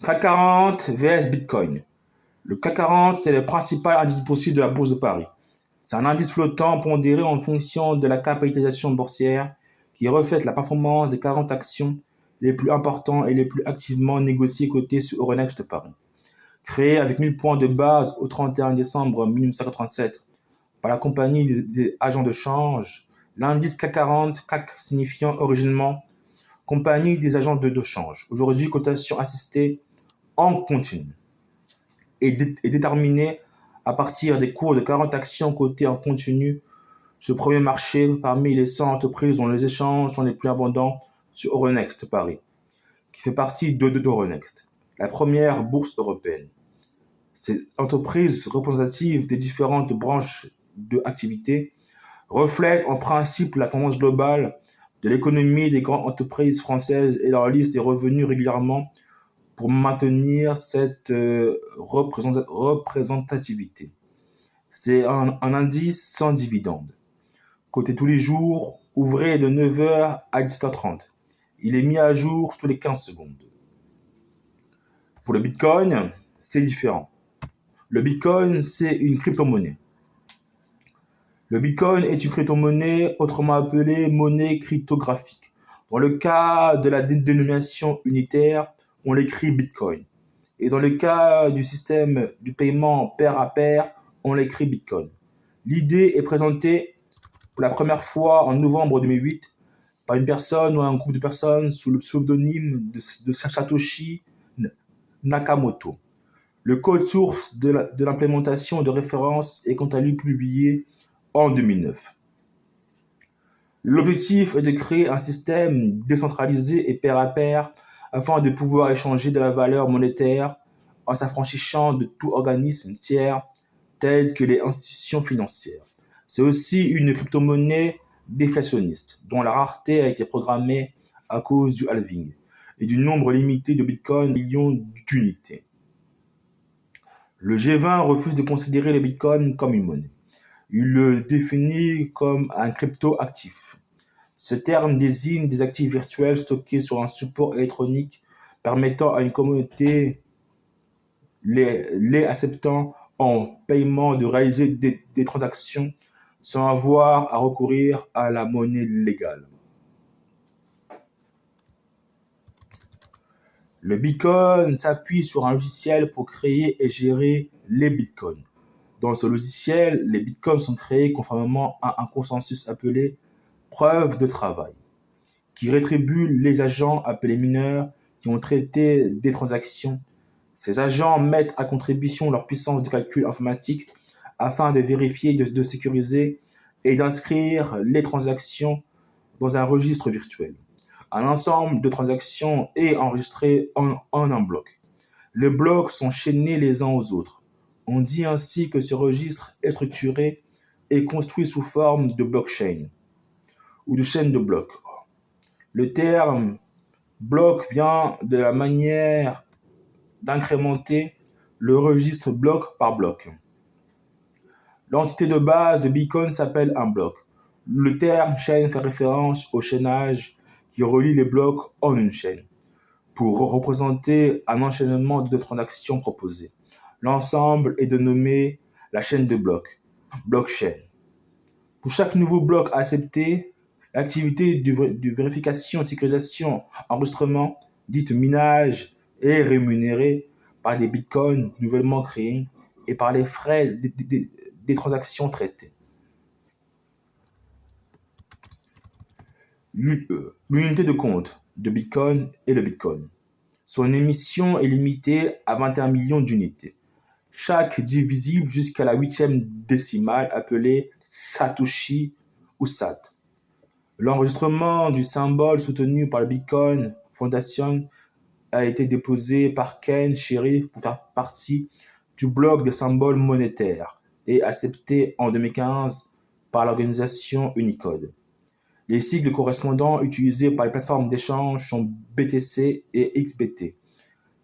CAC 40 vs Bitcoin. Le CAC 40 est le principal indice boursier de la Bourse de Paris. C'est un indice flottant pondéré en fonction de la capitalisation boursière qui reflète la performance des 40 actions les plus importantes et les plus activement négociées cotées sur Euronext Paris. Créé avec 1000 points de base au 31 décembre 1987 par la compagnie des agents de change, l'indice CAC 40, CAC signifiant originellement compagnie des agents de change, aujourd'hui cotation assistée en continu, est déterminé à partir des cours de 40 actions cotées en continu sur le premier marché parmi les 100 entreprises dont les échanges sont les plus abondants sur Euronext Paris, qui fait partie d'Euronext, la première bourse européenne. Ces entreprises représentatives des différentes branches d'activité reflètent en principe la tendance globale de l'économie des grandes entreprises françaises et leur liste des revenus régulièrement pour maintenir cette représentativité. C'est un indice sans dividende. Coté tous les jours, ouvrez de 9h à 17h30. Il est mis à jour tous les 15 secondes. Pour le Bitcoin, c'est différent. Le Bitcoin, c'est une crypto-monnaie. Le Bitcoin est une crypto-monnaie, autrement appelée monnaie cryptographique. Dans le cas de la dénomination unitaire, on l'écrit Bitcoin. Et dans le cas du système du paiement pair à pair, on l'écrit Bitcoin. L'idée est présentée pour la première fois en novembre 2008 par une personne ou un groupe de personnes sous le pseudonyme de Satoshi Nakamoto. Le code source de l'implémentation de référence est quant à lui publié en 2009. L'objectif est de créer un système décentralisé et pair à pair afin de pouvoir échanger de la valeur monétaire en s'affranchissant de tout organisme tiers tel que les institutions financières. C'est aussi une crypto-monnaie déflationniste dont la rareté a été programmée à cause du halving et du nombre limité de bitcoins millions d'unités. Le G20 refuse de considérer le bitcoin comme une monnaie. Il le définit comme un crypto-actif. Ce terme désigne des actifs virtuels stockés sur un support électronique permettant à une communauté les acceptant en paiement de réaliser des transactions sans avoir à recourir à la monnaie légale. Le Bitcoin s'appuie sur un logiciel pour créer et gérer les bitcoins. Dans ce logiciel, les bitcoins sont créés conformément à un consensus appelé preuve de travail, qui rétribue les agents appelés mineurs qui ont traité des transactions. Ces agents mettent à contribution leur puissance de calcul informatique afin de vérifier, de sécuriser et d'inscrire les transactions dans un registre virtuel. Un ensemble de transactions est enregistré en un bloc. Les blocs sont chaînés les uns aux autres. On dit ainsi que ce registre est structuré et construit sous forme de blockchain ou de chaîne de blocs. Le terme bloc vient de la manière d'incrémenter le registre bloc par bloc. L'entité de base de Bitcoin s'appelle un bloc. Le terme chaîne fait référence au chaînage qui relie les blocs en une chaîne pour représenter un enchaînement de transactions proposées. L'ensemble est dénommé la chaîne de blocs, blockchain. Pour chaque nouveau bloc accepté, l'activité de vérification, sécurisation, enregistrement, dite minage, est rémunérée par des bitcoins nouvellement créés et par les frais des transactions traitées. L'unité de compte de Bitcoin est le Bitcoin. Son émission est limitée à 21 millions d'unités, chaque divisible jusqu'à la 8e décimale appelée Satoshi ou Sat. L'enregistrement du symbole soutenu par la Bitcoin Foundation a été déposé par Ken Shirriff pour faire partie du bloc des symboles monétaires et accepté en 2015 par l'organisation Unicode. Les sigles correspondants utilisés par les plateformes d'échange sont BTC et XBT.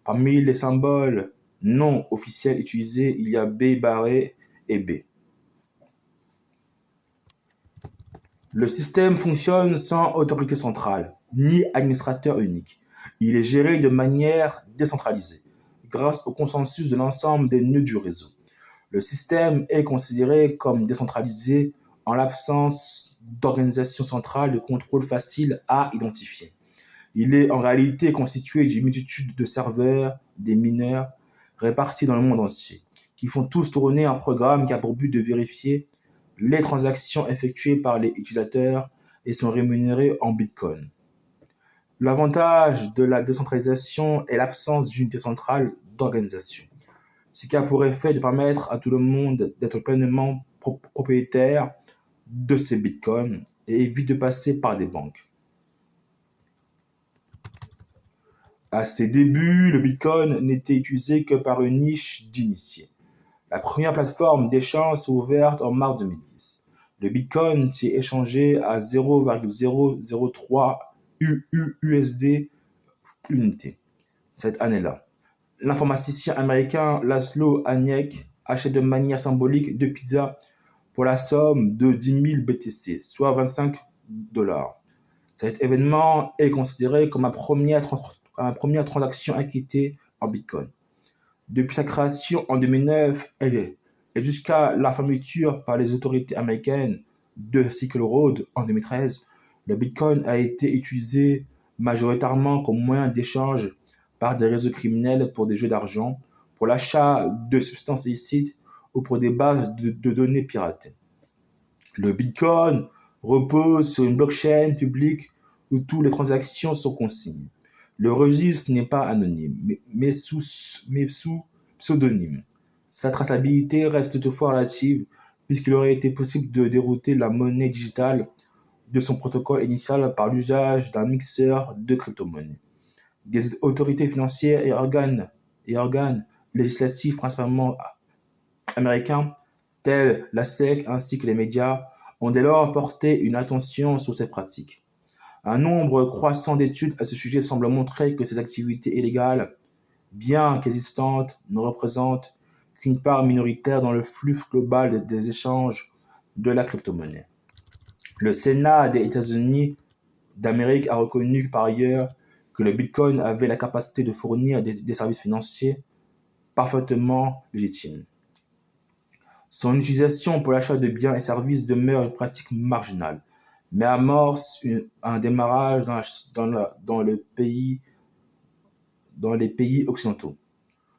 Parmi les symboles non officiels utilisés, il y a B barré et B. Le système fonctionne sans autorité centrale, ni administrateur unique. Il est géré de manière décentralisée. grâce au consensus de l'ensemble des nœuds du réseau. Le système est considéré comme décentralisé en l'absence d'organisation centrale de contrôle facile à identifier. Il est en réalité constitué d'une multitude de serveurs, des mineurs, répartis dans le monde entier, qui font tous tourner un programme qui a pour but de vérifier les transactions effectuées par les utilisateurs et sont rémunérés en Bitcoin. L'avantage de la décentralisation est l'absence d'unité centrale d'organisation, ce qui a pour effet de permettre à tout le monde d'être pleinement propriétaire de ces bitcoins et évite de passer par des banques. À ses débuts, le bitcoin n'était utilisé que par une niche d'initiés. La première plateforme d'échange s'est ouverte en mars 2010. Le bitcoin s'est échangé à 0,003 USD l'unité cette année-là. L'informaticien américain Laszlo Haniek achète de manière symbolique 2 pizzas pour la somme de 10 000 BTC, soit 25 dollars. Cet événement est considéré comme la première transaction acquittée en Bitcoin. Depuis sa création en 2009 et jusqu'à la fermeture par les autorités américaines de Silk Road en 2013, le Bitcoin a été utilisé majoritairement comme moyen d'échange par des réseaux criminels pour des jeux d'argent, pour l'achat de substances illicites ou pour des bases de données piratées. Le Bitcoin repose sur une blockchain publique où toutes les transactions sont consignées. Le registre n'est pas anonyme, mais sous pseudonyme. Sa traçabilité reste toutefois relative, puisqu'il aurait été possible de dérouter la monnaie digitale de son protocole initial par l'usage d'un mixeur de crypto-monnaies. Des autorités financières et organes législatifs principalement américains, tels la SEC ainsi que les médias, ont dès lors porté une attention sur ces pratiques. Un nombre croissant d'études à ce sujet semble montrer que ces activités illégales, bien qu'existantes, ne représentent qu'une part minoritaire dans le flux global des échanges de la crypto-monnaie. Le Sénat des États-Unis d'Amérique a reconnu par ailleurs que le Bitcoin avait la capacité de fournir des services financiers parfaitement légitimes. Son utilisation pour l'achat de biens et services demeure une pratique marginale, mais amorce un démarrage dans les pays occidentaux,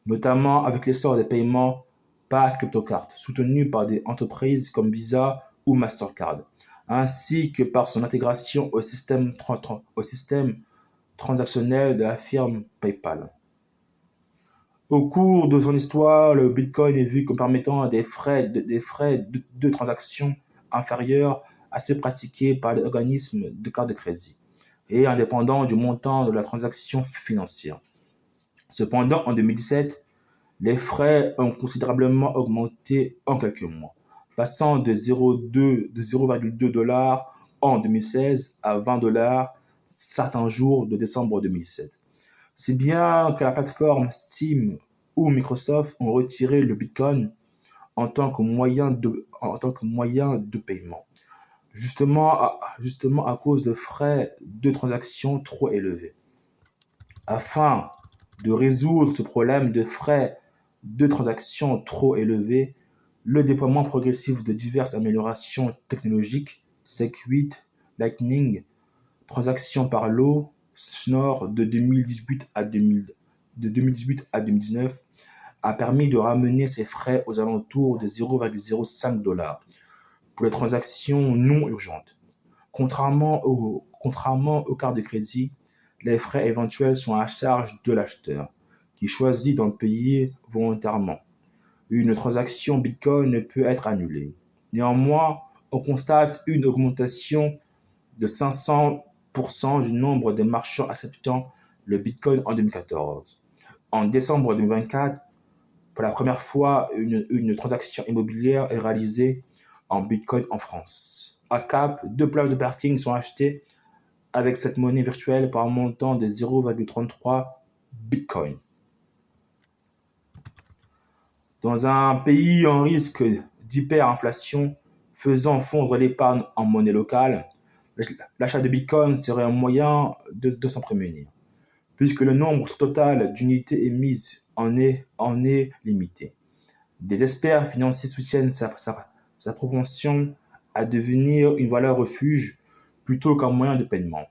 notamment avec l'essor des paiements par cryptocarte, soutenus par des entreprises comme Visa ou Mastercard, ainsi que par son intégration au système transactionnel de la firme PayPal. Au cours de son histoire, le Bitcoin est vu comme permettant des frais de transaction inférieurs à ceux pratiqués par les organismes de carte de crédit et indépendants du montant de la transaction financière. Cependant, en 2017, les frais ont considérablement augmenté en quelques mois, passant de 0,2 dollars en 2016 à 20 dollars certains jours de décembre 2017. Si bien que la plateforme Steam ou Microsoft ont retiré le Bitcoin en tant que moyen de paiement, justement à cause de frais de transaction trop élevés. Afin de résoudre ce problème de frais de transaction trop élevés, le déploiement progressif de diverses améliorations technologiques, SegWit, Lightning, transactions par lot, Schnorr de 2018 à 2019 a permis de ramener ces frais aux alentours de 0,05 dollars pour les transactions non urgentes. Contrairement aux cartes de crédit, les frais éventuels sont à charge de l'acheteur, qui choisit d'en payer volontairement. Une transaction Bitcoin ne peut être annulée. Néanmoins, on constate une augmentation de 500% du nombre de marchands acceptant le Bitcoin en 2014. En décembre 2024, pour la première fois, une transaction immobilière est réalisée en Bitcoin en France. À Cap, 2 places de parking sont achetées avec cette monnaie virtuelle par un montant de 0,33 Bitcoin. Dans un pays en risque d'hyperinflation, faisant fondre l'épargne en monnaie locale, l'achat de Bitcoin serait un moyen de s'en prémunir. puisque le nombre total d'unités émises en est limité. Des experts financiers soutiennent sa propension à devenir une valeur refuge plutôt qu'un moyen de paiement.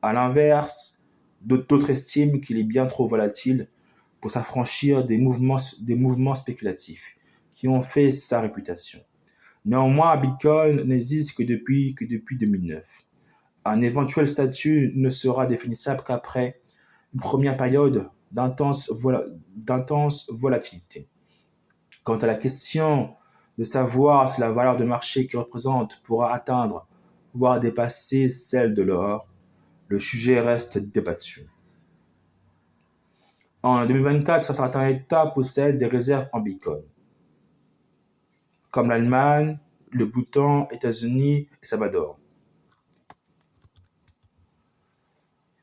À l'inverse, d'autres estiment qu'il est bien trop volatile pour s'affranchir des mouvements spéculatifs qui ont fait sa réputation. Néanmoins, Bitcoin n'existe que depuis 2009. Un éventuel statut ne sera définissable qu'après une première période d'intense volatilité. Quant à la question de savoir si la valeur de marché qu'il représente pourra atteindre, voire dépasser celle de l'or, le sujet reste débattu. En 2024, certains États possèdent des réserves en Bitcoin, comme l'Allemagne, le Bhoutan, États-Unis et Salvador.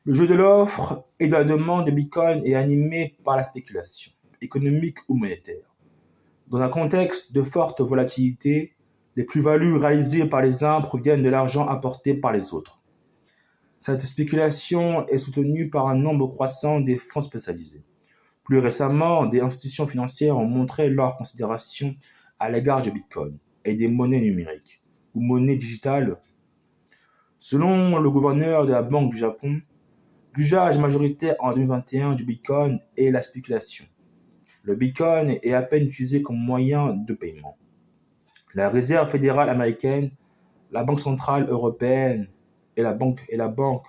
Le jeu de l'offre et de la demande de Bitcoin est animé par la spéculation, économique ou monétaire. Dans un contexte de forte volatilité, les plus-values réalisées par les uns proviennent de l'argent apporté par les autres. Cette spéculation est soutenue par un nombre croissant des fonds spécialisés. Plus récemment, des institutions financières ont montré leur considération à l'égard du Bitcoin et des monnaies numériques ou monnaies digitales. Selon le gouverneur de la Banque du Japon, l'usage majoritaire en 2021 du Bitcoin est la spéculation. Le Bitcoin est à peine utilisé comme moyen de paiement. La Réserve fédérale américaine, la Banque centrale européenne et la Banque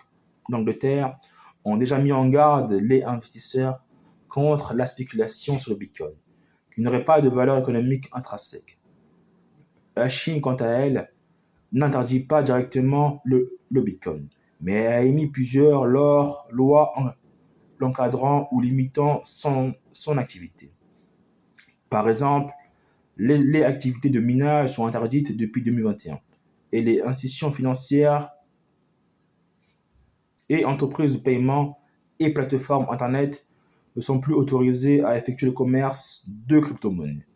d'Angleterre ont déjà mis en garde les investisseurs contre la spéculation sur le Bitcoin, qui n'aurait pas de valeur économique intrinsèque. La Chine, quant à elle, n'interdit pas directement le Bitcoin, mais a émis plusieurs lois l'encadrant ou limitant son activité. Par exemple, les activités de minage sont interdites depuis 2021 et les institutions financières et entreprises de paiement et plateformes Internet ne sont plus autorisées à effectuer le commerce de crypto-monnaies.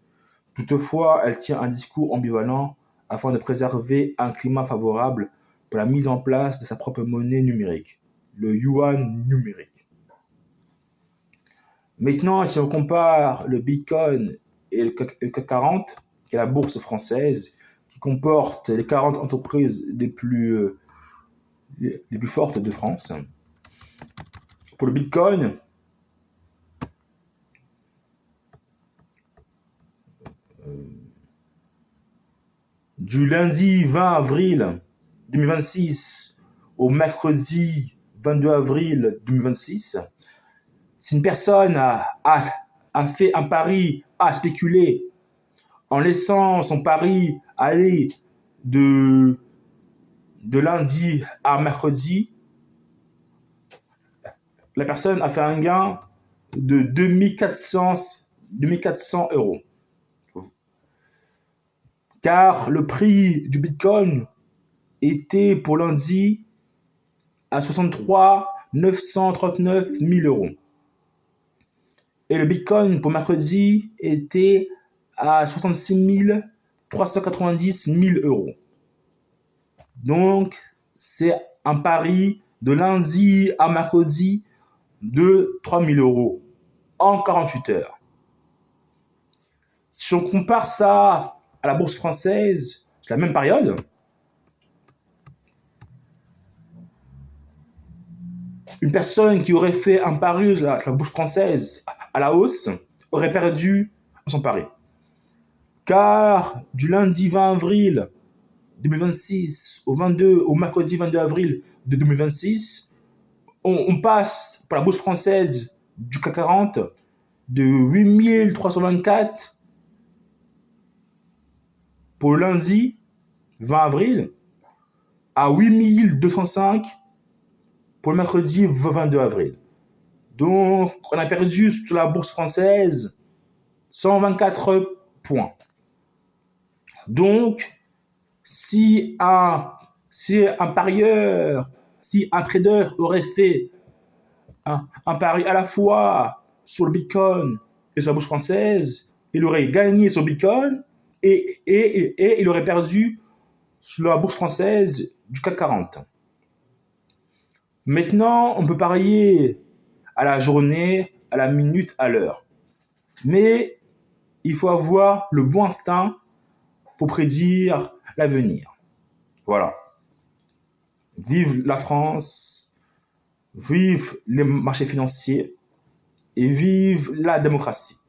Toutefois, elle tient un discours ambivalent afin de préserver un climat favorable pour la mise en place de sa propre monnaie numérique, le yuan numérique. Maintenant, si on compare le Bitcoin et le CAC 40, qui est la bourse française, qui comporte les 40 entreprises les plus fortes de France. Pour le Bitcoin, du lundi 20 avril 2026 au mercredi 22 avril 2026, si une personne a fait un pari, a spéculé, en laissant son pari aller de lundi à mercredi, la personne a fait un gain de 2400 €. Car le prix du Bitcoin était pour lundi à 63 939 000 €. Et le Bitcoin pour mercredi était à 66 390 000 €. Donc, c'est un pari de lundi à mercredi de 3 000 € en 48 heures. Si on compare ça à la bourse française, c'est la même période, une personne qui aurait fait un pari sur la bourse française à la hausse aurait perdu son pari. Car du lundi 20 avril 2026 au mercredi 22 avril de 2026, on passe pour la bourse française du CAC 40 de 8324 pour le lundi 20 avril à 8205 pour le mercredi 22 avril. Donc, on a perdu sur la bourse française 124 points. Donc, si un parieur, si un trader aurait fait un pari à la fois sur le Bitcoin et sur la bourse française, il aurait gagné sur Bitcoin et il aurait perdu sur la bourse française du CAC 40. Maintenant, on peut parier à la journée, à la minute, à l'heure. Mais il faut avoir le bon instinct pour prédire l'avenir. Voilà. Vive la France, vive les marchés financiers et vive la démocratie.